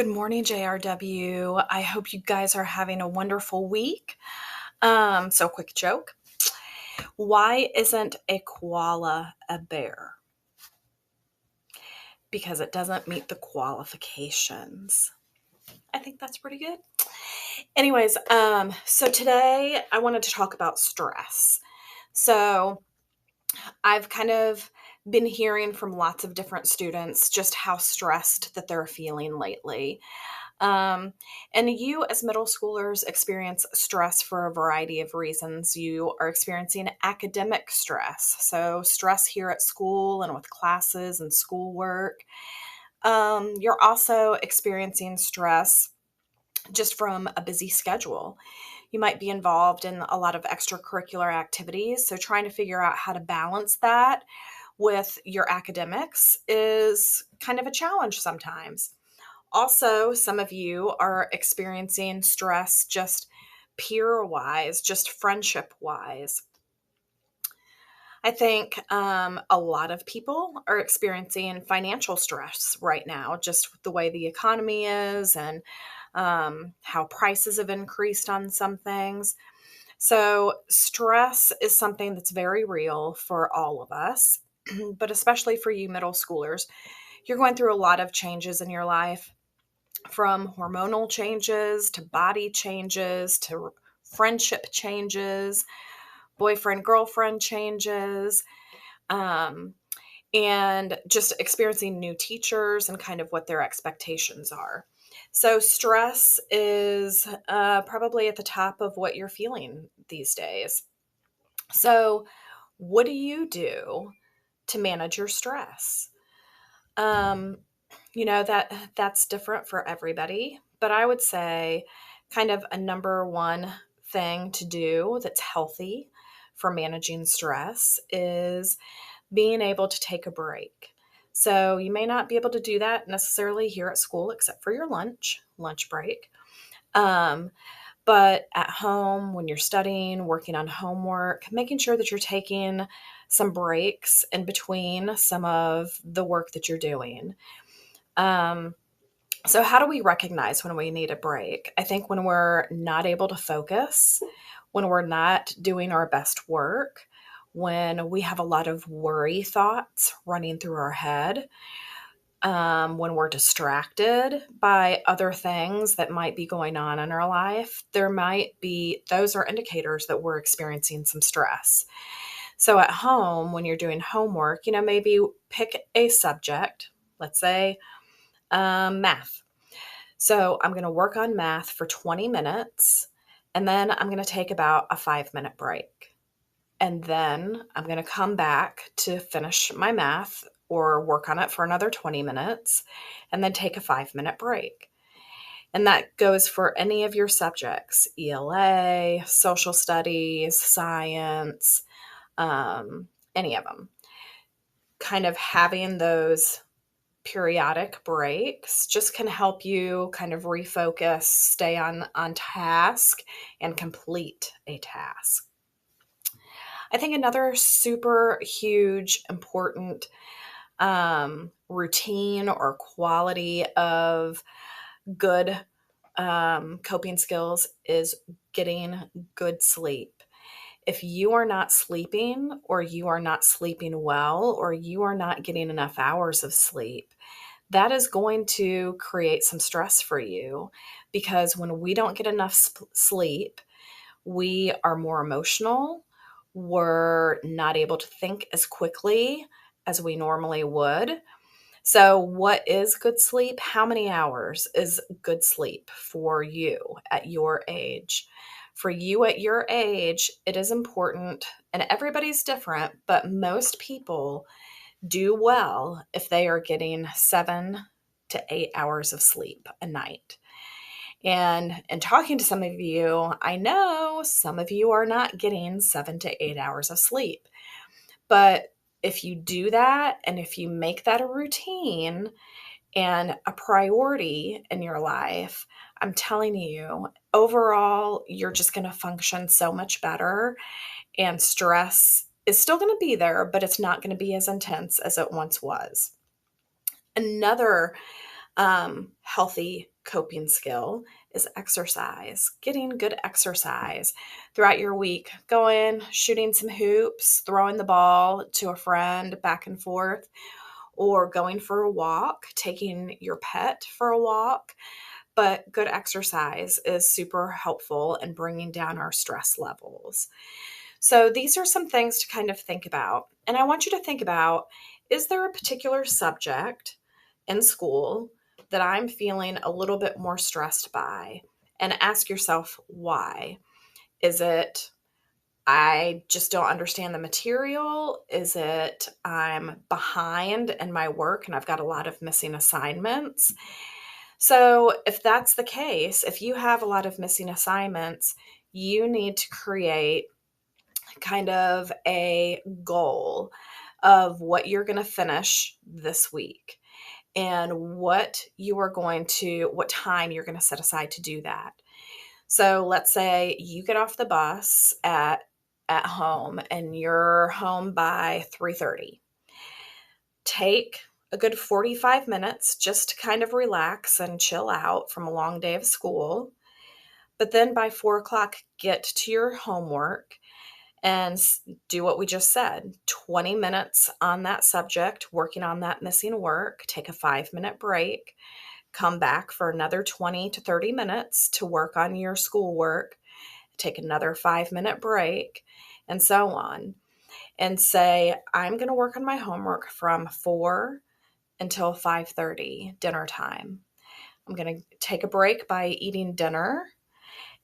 Good morning, JRW. I hope you guys are having a wonderful week. Quick joke. Why isn't a koala a bear? Because it doesn't meet the qualifications. I think that's pretty good. Anyways, so today I wanted to talk about stress. So I've kind of been hearing from lots of different students just how stressed that they're feeling lately. Um, and you, as middle schoolers, experience stress for a variety of reasons. You are experiencing academic stress, so stress here at school and with classes and schoolwork. You're also experiencing stress just from a busy schedule. You might be involved in a lot of extracurricular activities, so trying to figure out how to balance that with your academics is kind of a challenge sometimes. Also, some of you are experiencing stress just peer wise, just friendship wise. I think a lot of people are experiencing financial stress right now, just with the way the economy is and how prices have increased on some things. So, stress is something that's very real for all of us, but especially for you middle schoolers. You're going through a lot of changes in your life, from hormonal changes to body changes to friendship changes, boyfriend girlfriend changes, um, and just experiencing new teachers and kind of what their expectations are. So, stress is probably at the top of what you're feeling these days. So, what do you do to manage your stress? Um, that's different for everybody, but I would say kind of a number one thing to do that's healthy for managing stress is being able to take a break. So you may not be able to do that necessarily here at school, except for your lunch break. Um, but at home, when you're studying, working on homework, making sure that you're taking some breaks in between some of the work that you're doing. Um, so, how do we recognize when we need a break? I think when we're not able to focus, when we're not doing our best work, when we have a lot of worry thoughts running through our head, when we're distracted by other things that might be going on in our life, those are indicators that we're experiencing some stress. So, at home, when you're doing homework, maybe pick a subject, let's say math. So I'm going to work on math for 20 minutes, and then I'm going to take about a 5-minute break. And then I'm going to come back to finish my math or work on it for another 20 minutes, and then take a 5-minute break. And that goes for any of your subjects: ELA, social studies, science, any of them. Kind of having those periodic breaks just can help you kind of refocus, stay on task, and complete a task. I think another super huge important routine or quality of good coping skills is getting good sleep. If you are not sleeping, or you are not sleeping well, or you are not getting enough hours of sleep, that is going to create some stress for you, because when we don't get enough sleep, we are more emotional. We're not able to think as quickly as we normally would. So, what is good sleep? How many hours is good sleep for you at your age? For you at your age, it is important, and everybody's different, but most people do well if they are getting 7 to 8 hours of sleep a night. And talking to some of you, I know some of you are not getting 7 to 8 hours of sleep. But if you do that, and if you make that a routine and a priority in your life, I'm telling you, overall, you're just going to function so much better. And stress is still going to be there, but it's not going to be as intense as it once was. Another healthy coping skill is exercise, getting good exercise throughout your week, going, shooting some hoops, throwing the ball to a friend back and forth, or going for a walk, taking your pet for a walk. But good exercise is super helpful in bringing down our stress levels. So these are some things to kind of think about. And I want you to think about, is there a particular subject in school that I'm feeling a little bit more stressed by? And ask yourself why. Is it I just don't understand the material? Is it I'm behind in my work and I've got a lot of missing assignments? So, if that's the case, if you have a lot of missing assignments, you need to create kind of a goal of what you're going to finish this week and what time you're going to set aside to do that. So let's say you get off the bus at home and you're home by 3:30. Take a good 45 minutes just to kind of relax and chill out from a long day of school. But then by 4 o'clock, get to your homework and do what we just said, 20 minutes on that subject, working on that missing work. Take a 5-minute break, come back for another 20 to 30 minutes to work on your schoolwork, take another 5-minute break, and so on. And say, I'm going to work on my homework from 4 until 5:30, dinner time. I'm going to take a break by eating dinner.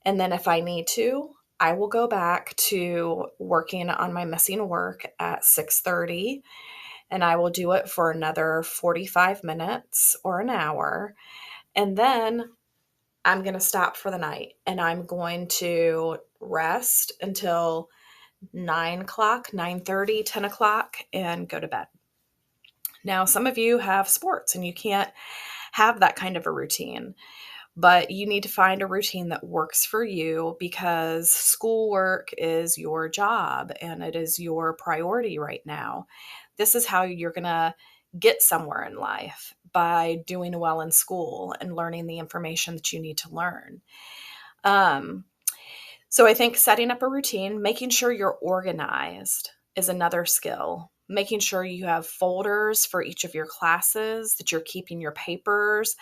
And then if I need to, I will go back to working on my missing work at 6:30, and I will do it for another 45 minutes or an hour. And then I'm going to stop for the night and I'm going to rest until 9 o'clock, 9:30, 10 o'clock, and go to bed. Now, some of you have sports and you can't have that kind of a routine, but you need to find a routine that works for you because schoolwork is your job and it is your priority right now. This is how you're going to get somewhere in life, by doing well in school and learning the information that you need to learn. So I think setting up a routine, making sure you're organized is another skill. Making sure you have folders for each of your classes, that you're keeping your papers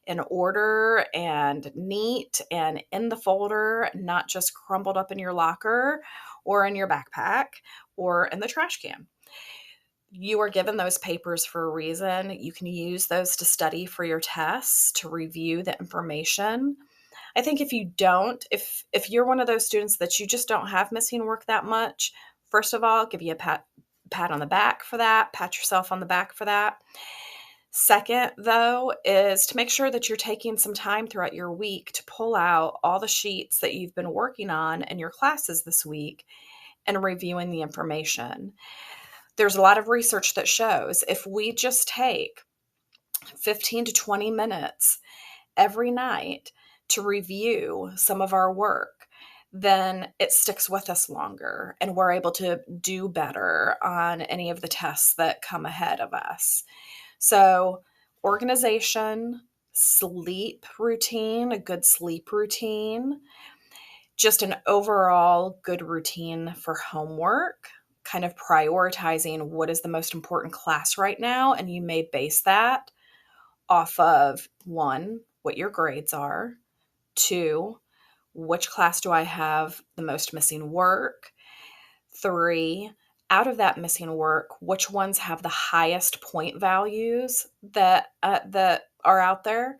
in order and neat and in the folder, not just crumbled up in your locker or in your backpack or in the trash can. You are given those papers for a reason. You can use those to study for your tests, to review the information. I think if you don't, if you're one of those students that you just don't have missing work that much, first of all, give you a pat on the back for that, pat yourself on the back for that. Second, though, is to make sure that you're taking some time throughout your week to pull out all the sheets that you've been working on in your classes this week and reviewing the information. There's a lot of research that shows if we just take 15 to 20 minutes every night to review some of our work, then it sticks with us longer and we're able to do better on any of the tests that come ahead of us. So, organization, sleep routine, a good sleep routine, just an overall good routine for homework, kind of prioritizing what is the most important class right now. And you may base that off of 1, what your grades are, 2, which class do I have the most missing work, 3, out of that missing work, which ones have the highest point values that are out there.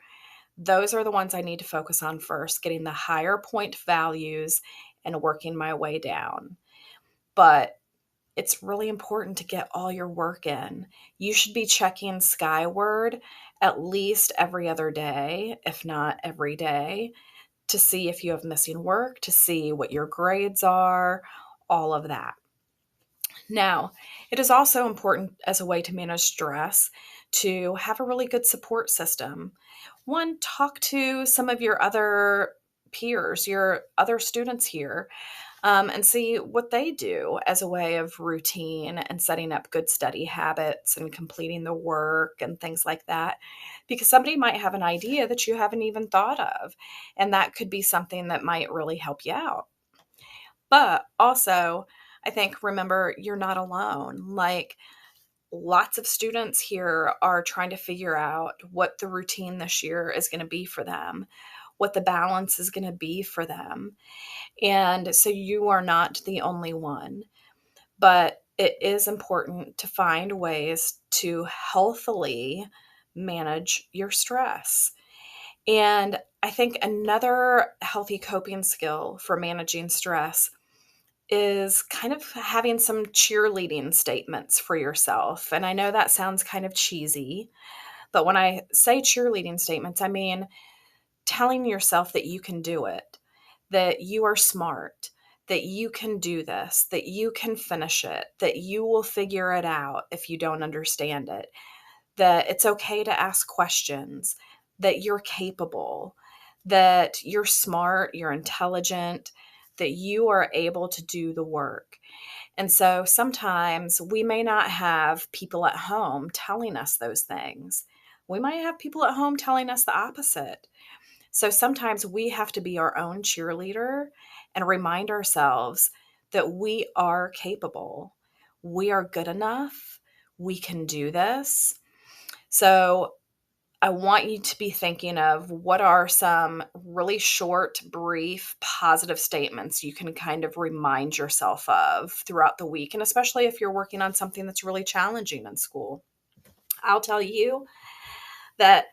Those are the ones I need to focus on first, getting the higher point values and working my way down. But it's really important to get all your work in. You should be checking Skyward at least every other day, if not every day, to see if you have missing work, to see what your grades are, all of that. Now, it is also important as a way to manage stress to have a really good support system. 1, talk to some of your other peers, your other students here. and see what they do as a way of routine and setting up good study habits and completing the work and things like that. Because somebody might have an idea that you haven't even thought of, and that could be something that might really help you out. But also, I think remember you're not alone. Like, lots of students here are trying to figure out what the routine this year is going to be for them, what the balance is going to be for them. And so you are not the only one, but it is important to find ways to healthily manage your stress. And I think another healthy coping skill for managing stress is kind of having some cheerleading statements for yourself. And I know that sounds kind of cheesy, but when I say cheerleading statements, I mean telling yourself that you can do it, that you are smart, that you can do this, that you can finish it, that you will figure it out if you don't understand it, that it's okay to ask questions, that you're capable, that you're smart, you're intelligent, that you are able to do the work. And so sometimes we may not have people at home telling us those things. We might have people at home telling us the opposite. So sometimes we have to be our own cheerleader and remind ourselves that we are capable. We are good enough. We can do this. So I want you to be thinking of what are some really short, brief, positive statements you can kind of remind yourself of throughout the week. And especially if you're working on something that's really challenging in school. I'll tell you that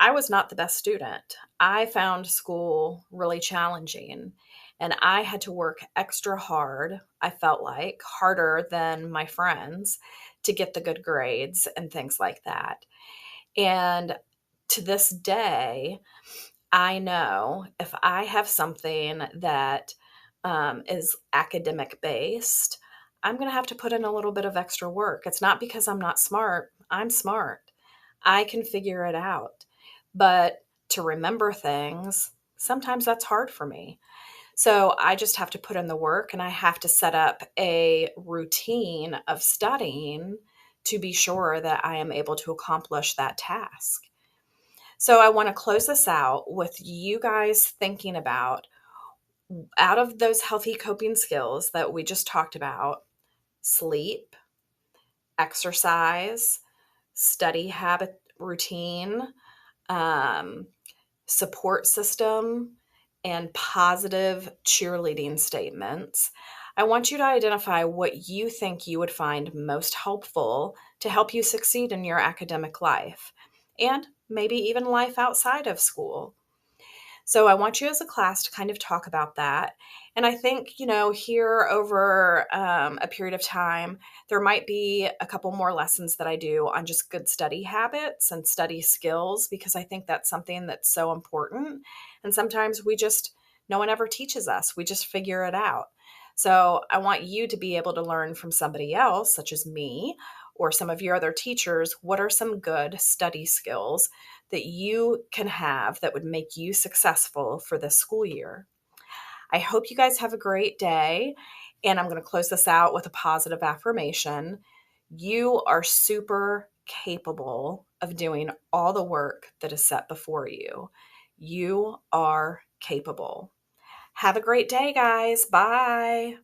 I was not the best student. I found school really challenging and I had to work extra hard. I felt like harder than my friends to get the good grades and things like that. And to this day, I know if I have something that is academic based, I'm going to have to put in a little bit of extra work. It's not because I'm not smart, I'm smart. I can figure it out. But to remember things, sometimes that's hard for me. So I just have to put in the work and I have to set up a routine of studying to be sure that I am able to accomplish that task. So I want to close this out with you guys thinking about, out of those healthy coping skills that we just talked about, sleep, exercise, study habit routine, um, support system, and positive cheerleading statements. I want you to identify what you think you would find most helpful to help you succeed in your academic life and maybe even life outside of school. So I want you as a class to kind of talk about that. And I think, here over a period of time, there might be a couple more lessons that I do on just good study habits and study skills, because I think that's something that's so important. And sometimes no one ever teaches us, we just figure it out. So I want you to be able to learn from somebody else, such as me or some of your other teachers, what are some good study skills that you can have that would make you successful for this school year. I hope you guys have a great day. And I'm going to close this out with a positive affirmation. You are super capable of doing all the work that is set before you. You are capable. Have a great day, guys. Bye.